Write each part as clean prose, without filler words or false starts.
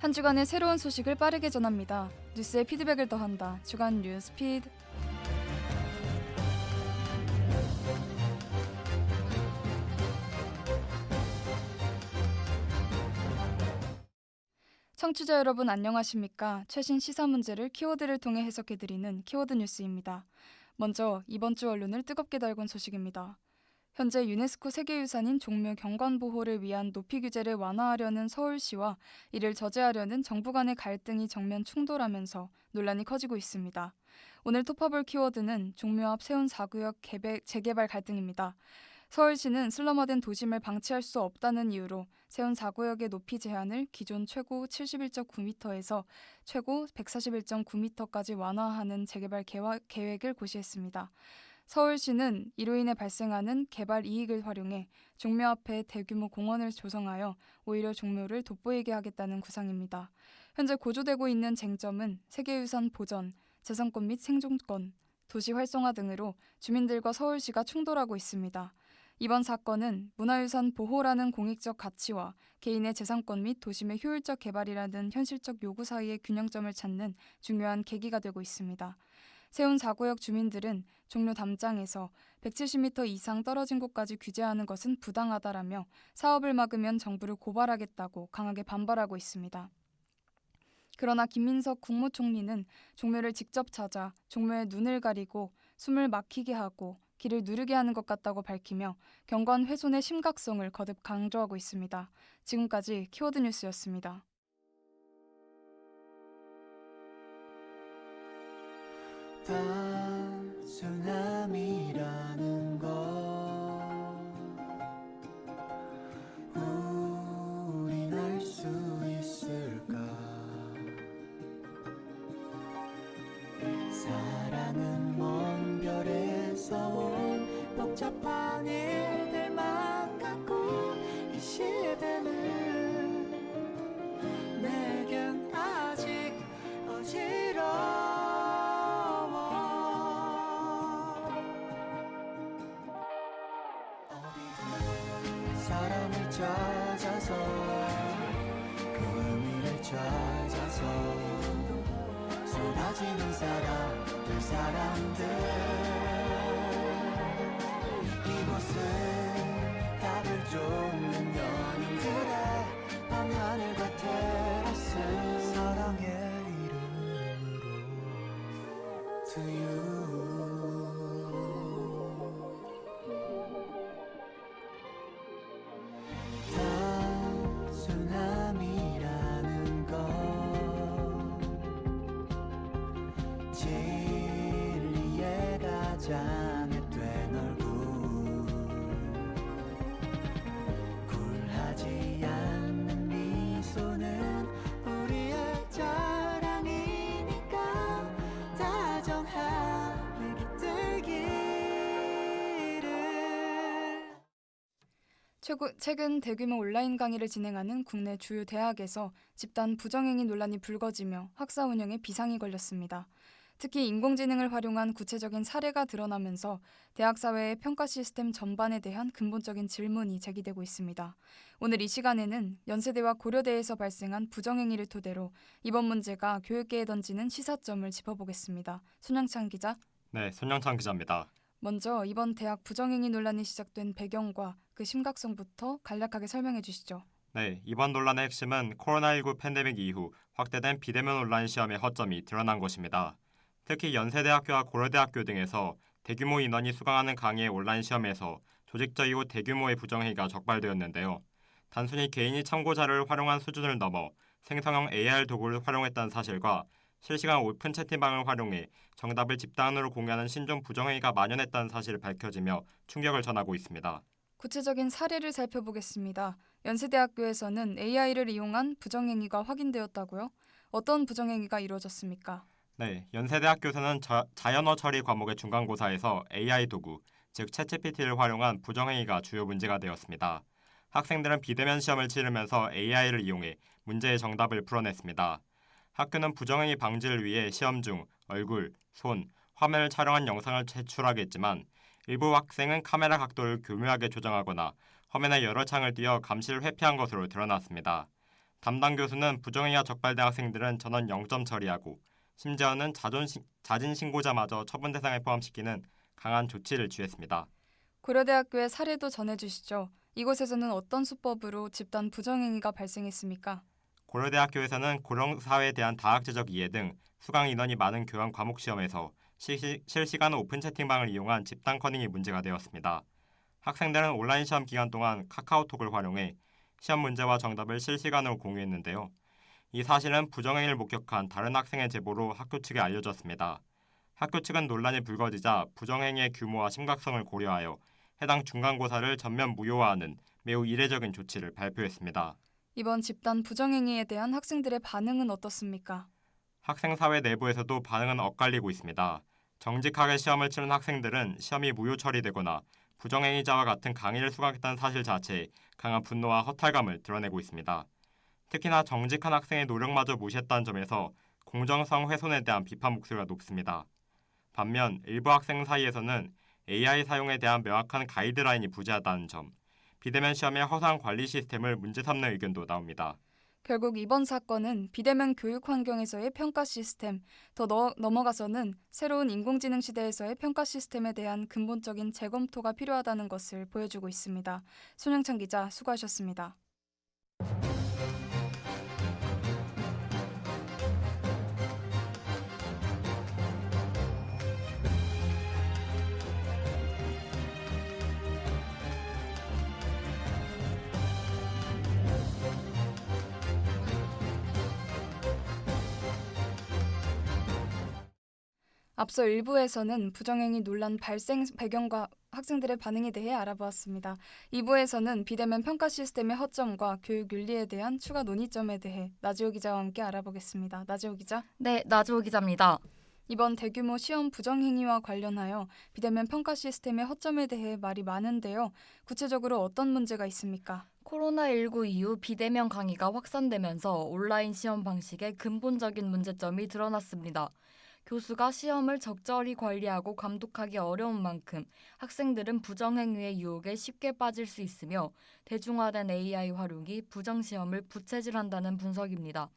한 주간의 새로운 소식을 빠르게 전합니다. 뉴스에 피드백을 더한다. 주간 뉴스피드. 청취자 여러분 안녕하십니까? 최신 시사 문제를 키워드를 통해 해석해드리는 키워드 뉴스입니다. 먼저 이번 주 언론을 뜨겁게 달군 소식입니다. 현재 유네스코 세계유산인 종묘 경관보호를 위한 높이 규제를 완화하려는 서울시와 이를 저지하려는 정부 간의 갈등이 정면 충돌하면서 논란이 커지고 있습니다. 오늘 톱어볼 키워드는 종묘 앞 세운 4구역 재개발 갈등입니다. 서울시는 슬럼화된 도심을 방치할 수 없다는 이유로 세운 4구역의 높이 제한을 기존 최고 71.9m에서 최고 141.9m까지 완화하는 재개발 계획을 고시했습니다. 서울시는 이로 인해 발생하는 개발 이익을 활용해 종묘 앞에 대규모 공원을 조성하여 오히려 종묘를 돋보이게 하겠다는 구상입니다. 현재 고조되고 있는 쟁점은 세계유산 보전, 재산권 및 생존권, 도시 활성화 등으로 주민들과 서울시가 충돌하고 있습니다. 이번 사건은 문화유산 보호라는 공익적 가치와 개인의 재산권 및 도심의 효율적 개발이라는 현실적 요구 사이의 균형점을 찾는 중요한 계기가 되고 있습니다. 세운 4구역 주민들은 종로 담장에서 170m 이상 떨어진 곳까지 규제하는 것은 부당하다라며 사업을 막으면 정부를 고발하겠다고 강하게 반발하고 있습니다. 그러나 김민석 국무총리는 종묘를 직접 찾아 종묘의 눈을 가리고 숨을 막히게 하고 길을 누르게 하는 것 같다고 밝히며 경관 훼손의 심각성을 거듭 강조하고 있습니다. 지금까지 키워드 뉴스였습니다. 단순함이라는 것 우린 알 수 있을까? 사랑은 먼 별에서 온 복잡한 일들만 갖고 이 시대는 내겐 아직 어지러워. 사람을 찾아서 그 의미를 찾아서 쏟아지는 사람들 이곳은 답을 쫓는 연인들의 밤하늘과 테라스 사랑의 이름으로 To you 단순함이라는 것 진리의 가장 앳된 얼굴 굴하지 않는 미소는 우리의 자랑이니까 다정하게 깃들기를. 최근 대규모 온라인 강의를 진행하는 국내 주요 대학에서 집단 부정행위 논란이 불거지며 학사 운영에 비상이 걸렸습니다. 특히 인공지능을 활용한 구체적인 사례가 드러나면서 대학 사회의 평가 시스템 전반에 대한 근본적인 질문이 제기되고 있습니다. 오늘 이 시간에는 연세대와 고려대에서 발생한 부정행위를 토대로 이번 문제가 교육계에 던지는 시사점을 짚어보겠습니다. 손영찬 기자. 네, 손영찬 기자입니다. 먼저 이번 대학 부정행위 논란이 시작된 배경과 그 심각성부터 간략하게 설명해 주시죠. 네, 이번 논란의 핵심은 코로나19 팬데믹 이후 확대된 비대면 온라인 시험의 허점이 드러난 것입니다. 특히 연세대학교와 고려대학교 등에서 대규모 인원이 수강하는 강의의 온라인 시험에서 조직적이고 대규모의 부정행위가 적발되었는데요. 단순히 개인이 참고자료를 활용한 수준을 넘어 생성형 AR 도구를 활용했다는 사실과 실시간 오픈 채팅방을 활용해 정답을 집단으로 공유하는 신종 부정행위가 만연했다는 사실이 밝혀지며 충격을 전하고 있습니다. 구체적인 사례를 살펴보겠습니다. 연세대학교에서는 AI를 이용한 부정행위가 확인되었다고요? 어떤 부정행위가 이루어졌습니까? 네, 연세대학교에서는 자연어 처리 과목의 중간고사에서 AI 도구, 즉 챗GPT를 활용한 부정행위가 주요 문제가 되었습니다. 학생들은 비대면 시험을 치르면서 AI를 이용해 문제의 정답을 풀어냈습니다. 학교는 부정행위 방지를 위해 시험 중 얼굴, 손, 화면을 촬영한 영상을 제출하겠지만 일부 학생은 카메라 각도를 교묘하게 조정하거나 화면에 여러 창을 띄어 감시를 회피한 것으로 드러났습니다. 담당 교수는 부정행위가 적발된 학생들은 전원 0점 처리하고 심지어는 자진 신고자마저 처분 대상에 포함시키는 강한 조치를 취했습니다. 고려대학교의 사례도 전해주시죠. 이곳에서는 어떤 수법으로 집단 부정행위가 발생했습니까? 고려대학교에서는 고령사회에 대한 다학제적 이해 등 수강 인원이 많은 교양 과목 시험에서 실시간 오픈 채팅방을 이용한 집단 커닝이 문제가 되었습니다. 학생들은 온라인 시험 기간 동안 카카오톡을 활용해 시험 문제와 정답을 실시간으로 공유했는데요. 이 사실은 부정행위를 목격한 다른 학생의 제보로 학교 측에 알려졌습니다. 학교 측은 논란이 불거지자 부정행위의 규모와 심각성을 고려하여 해당 중간고사를 전면 무효화하는 매우 이례적인 조치를 발표했습니다. 이번 집단 부정행위에 대한 학생들의 반응은 어떻습니까? 학생사회 내부에서도 반응은 엇갈리고 있습니다. 정직하게 시험을 치른 학생들은 시험이 무효 처리되거나 부정행위자와 같은 강의를 수강했다는 사실 자체에 강한 분노와 허탈감을 드러내고 있습니다. 특히나 정직한 학생의 노력마저 무시했다는 점에서 공정성 훼손에 대한 비판 목소리가 높습니다. 반면 일부 학생 사이에서는 AI 사용에 대한 명확한 가이드라인이 부재하다는 점, 비대면 시험의 허상 관리 시스템을 문제 삼는 의견도 나옵니다. 결국 이번 사건은 비대면 교육 환경에서의 평가 시스템, 넘어가서는 새로운 인공지능 시대에서의 평가 시스템에 대한 근본적인 재검토가 필요하다는 것을 보여주고 있습니다. 손영찬 기자, 수고하셨습니다. 앞서 1부에서는 부정행위 논란 발생 배경과 학생들의 반응에 대해 알아보았습니다. 2부에서는 비대면 평가 시스템의 허점과 교육 윤리에 대한 추가 논의점에 대해 나지호 기자와 함께 알아보겠습니다. 나지호 기자. 네, 나지호 기자입니다. 이번 대규모 시험 부정행위와 관련하여 비대면 평가 시스템의 허점에 대해 말이 많은데요. 구체적으로 어떤 문제가 있습니까? 코로나19 이후 비대면 강의가 확산되면서 온라인 시험 방식의 근본적인 문제점이 드러났습니다. 교수가 시험을 적절히 관리하고 감독하기 어려운 만큼 학생들은 부정행위의 유혹에 쉽게 빠질 수 있으며 대중화된 AI 활용이 부정시험을 부채질한다는 분석입니다.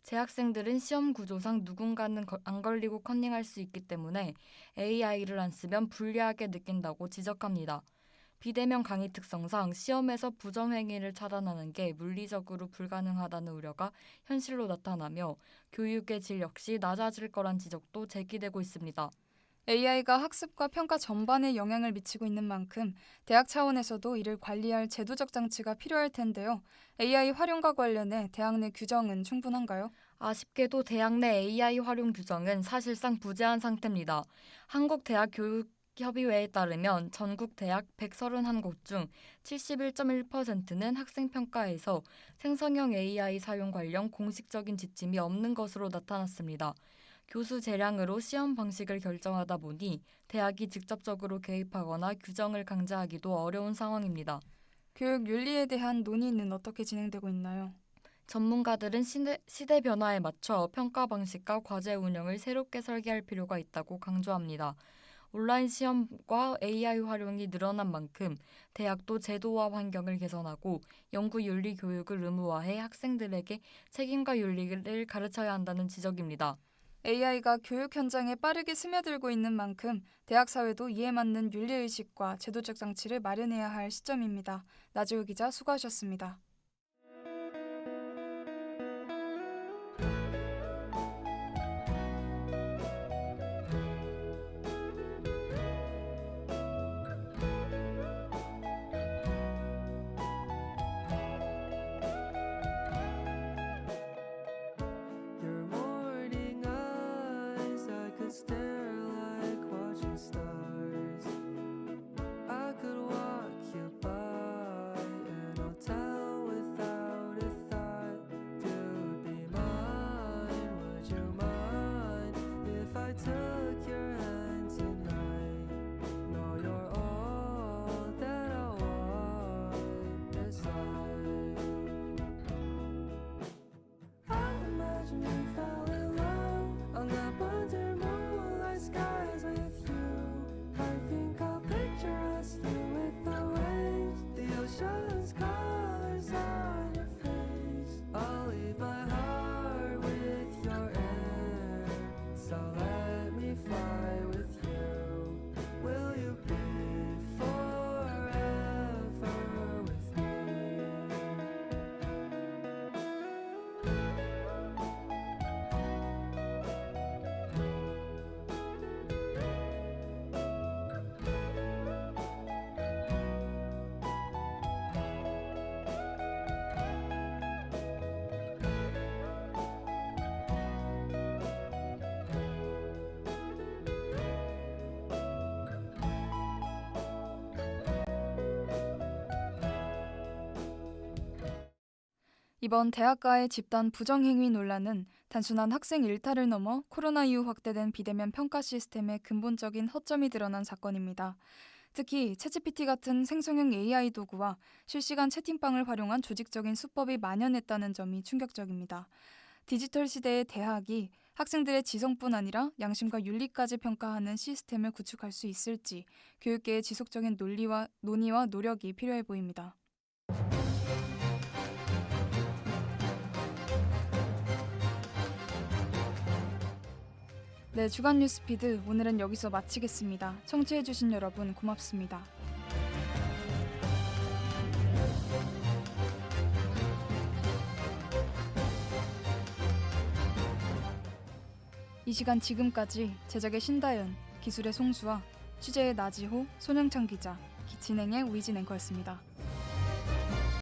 재학생들은 시험 구조상 누군가는 안 걸리고 컨닝할 수 있기 때문에 AI를 안 쓰면 불리하게 느낀다고 지적합니다. 비대면 강의 특성상 시험에서 부정행위를 차단하는 게 물리적으로 불가능하다는 우려가 현실로 나타나며 교육의 질 역시 낮아질 거란 지적도 제기되고 있습니다. AI가 학습과 평가 전반에 영향을 미치고 있는 만큼 대학 차원에서도 이를 관리할 제도적 장치가 필요할 텐데요. AI 활용과 관련해 대학 내 규정은 충분한가요? 아쉽게도 대학 내 AI 활용 규정은 사실상 부재한 상태입니다. 한국대학교육협의회에 따르면 전국 대학 131곳 중 71.1%는 학생평가에서 생성형 AI 사용 관련 공식적인 지침이 없는 것으로 나타났습니다. 교수 재량으로 시험 방식을 결정하다 보니 대학이 직접적으로 개입하거나 규정을 강제하기도 어려운 상황입니다. 교육 윤리에 대한 논의는 어떻게 진행되고 있나요? 전문가들은 시대 변화에 맞춰 평가 방식과 과제 운영을 새롭게 설계할 필요가 있다고 강조합니다. 온라인 시험과 AI 활용이 늘어난 만큼 대학도 제도와 환경을 개선하고 연구 윤리 교육을 의무화해 학생들에게 책임과 윤리를 가르쳐야 한다는 지적입니다. AI가 교육 현장에 빠르게 스며들고 있는 만큼 대학 사회도 이에 맞는 윤리의식과 제도적 장치를 마련해야 할 시점입니다. 나지호 기자, 수고하셨습니다. Your morning eyes, I could stare like watching stars. I could walk you by an old town 이번 대학가의 집단 부정행위 논란은 단순한 학생 일탈을 넘어 코로나 이후 확대된 비대면 평가 시스템의 근본적인 허점이 드러난 사건입니다. 특히 챗GPT 같은 생성형 AI 도구와 실시간 채팅방을 활용한 조직적인 수법이 만연했다는 점이 충격적입니다. 디지털 시대의 대학이 학생들의 지성뿐 아니라 양심과 윤리까지 평가하는 시스템을 구축할 수 있을지 교육계의 지속적인 논의와 노력이 필요해 보입니다. 네, 주간 뉴스피드 오늘은 여기서 마치겠습니다. 청취해주신 여러분 고맙습니다. 이 시간 지금까지 제작의 신다연, 기술의 송수아, 취재의 나지호, 손영창 기자, 진행의 우이진 앵커였습니다.